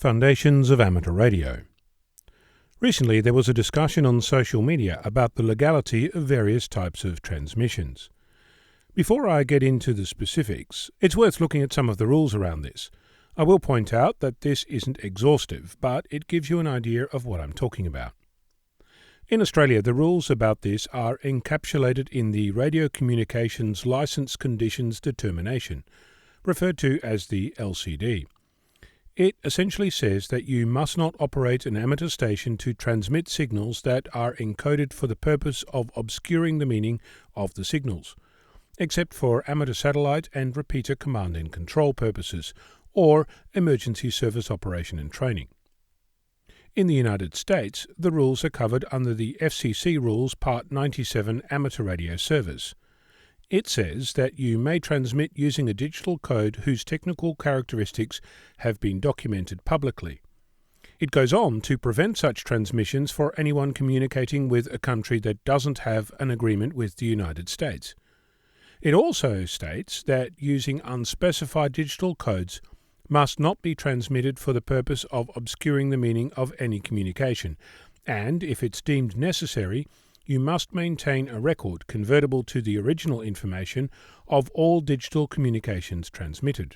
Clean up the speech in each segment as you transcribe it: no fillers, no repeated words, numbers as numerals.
Foundations of Amateur Radio. Recently there was a discussion on social media about the legality of various types of transmissions. Before I get into the specifics, it's worth looking at some of the rules around this. I will point out that this isn't exhaustive, but it gives you an idea of what I'm talking about. In Australia, the rules about this are encapsulated in the Radio Communications Licence Conditions Determination, referred to as the LCD. It essentially says that you must not operate an amateur station to transmit signals that are encoded for the purpose of obscuring the meaning of the signals, except for amateur satellite and repeater command and control purposes, or emergency service operation and training. In the United States, the rules are covered under the FCC Rules Part 97 Amateur Radio Service. It says that you may transmit using a digital code whose technical characteristics have been documented publicly. It goes on to prevent such transmissions for anyone communicating with a country that doesn't have an agreement with the United States. It also states that using unspecified digital codes must not be transmitted for the purpose of obscuring the meaning of any communication, and if it's deemed necessary, you must maintain a record convertible to the original information of all digital communications transmitted.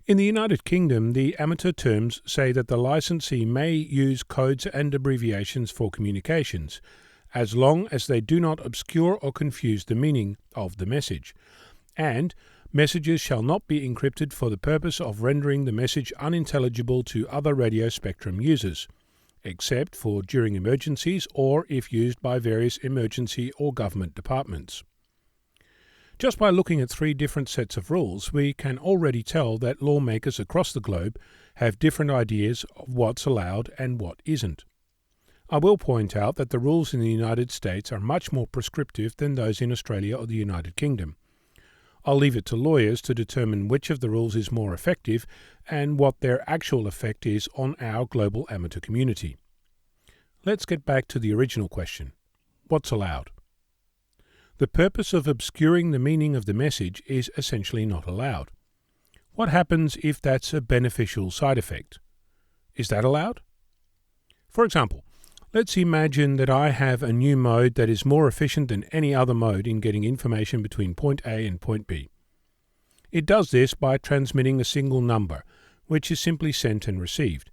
In the United Kingdom, the amateur terms say that the licensee may use codes and abbreviations for communications, as long as they do not obscure or confuse the meaning of the message, and messages shall not be encrypted for the purpose of rendering the message unintelligible to other radio spectrum users, except for during emergencies or if used by various emergency or government departments. Just by looking at three different sets of rules, we can already tell that lawmakers across the globe have different ideas of what's allowed and what isn't. I will point out that the rules in the United States are much more prescriptive than those in Australia or the United Kingdom. I'll leave it to lawyers to determine which of the rules is more effective and what their actual effect is on our global amateur community. Let's get back to the original question. What's allowed? The purpose of obscuring the meaning of the message is essentially not allowed. What happens if that's a beneficial side effect? Is that allowed? For example, let's imagine that I have a new mode that is more efficient than any other mode in getting information between point A and point B. It does this by transmitting a single number, which is simply sent and received.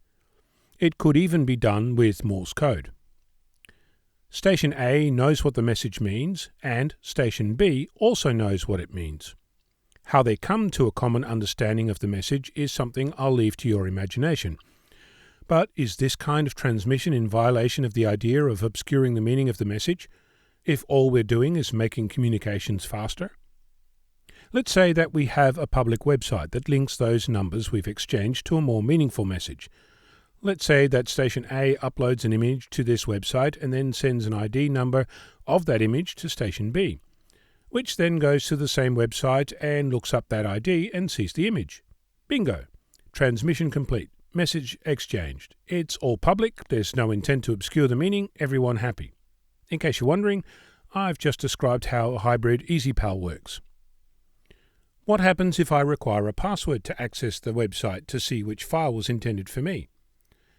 It could even be done with Morse code. Station A knows what the message means, and Station B also knows what it means. How they come to a common understanding of the message is something I'll leave to your imagination. But is this kind of transmission in violation of the idea of obscuring the meaning of the message, if all we're doing is making communications faster? Let's say that we have a public website that links those numbers we've exchanged to a more meaningful message. Let's say that Station A uploads an image to this website and then sends an ID number of that image to Station B, which then goes to the same website and looks up that ID and sees the image. Bingo! Transmission complete. Message exchanged. It's all public, there's no intent to obscure the meaning, everyone happy. In case you're wondering, I've just described how a hybrid EasyPal works. What happens if I require a password to access the website to see which file was intended for me?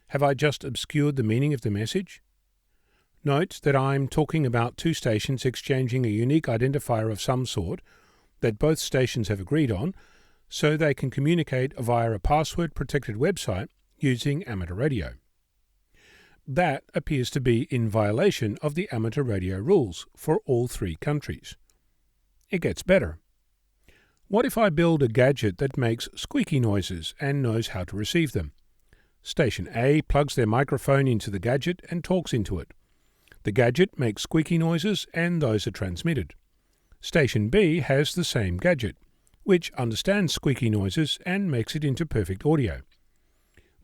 Have I just obscured the meaning of the message? Note that I'm talking about two stations exchanging a unique identifier of some sort that both stations have agreed on, so they can communicate via a password-protected website using amateur radio. That appears to be in violation of the amateur radio rules for all three countries. It gets better. What if I build a gadget that makes squeaky noises and knows how to receive them? Station A plugs their microphone into the gadget and talks into it. The gadget makes squeaky noises and those are transmitted. Station B has the same gadget, which understands squeaky noises and makes it into perfect audio.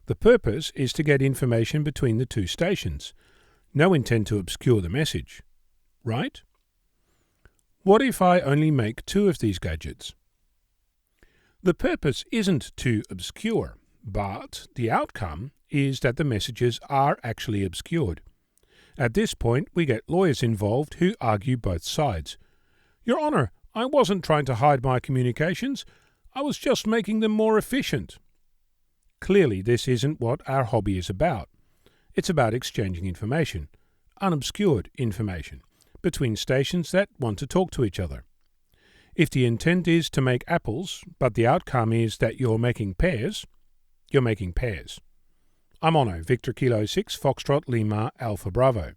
The purpose is to get information between the two stations. No intent to obscure the message. Right? What if I only make two of these gadgets? The purpose isn't to obscure, but the outcome is that the messages are actually obscured. At this point, we get lawyers involved who argue both sides. Your Honour, I wasn't trying to hide my communications. I was just making them more efficient. clearly this isn't what our hobby is about. It's about exchanging information, unobscured information, between stations that want to talk to each other. If the intent is to make apples, but the outcome is that you're making pears, you're making pears. I'm Ono, Victor Kilo 6, Foxtrot Lima Alpha Bravo.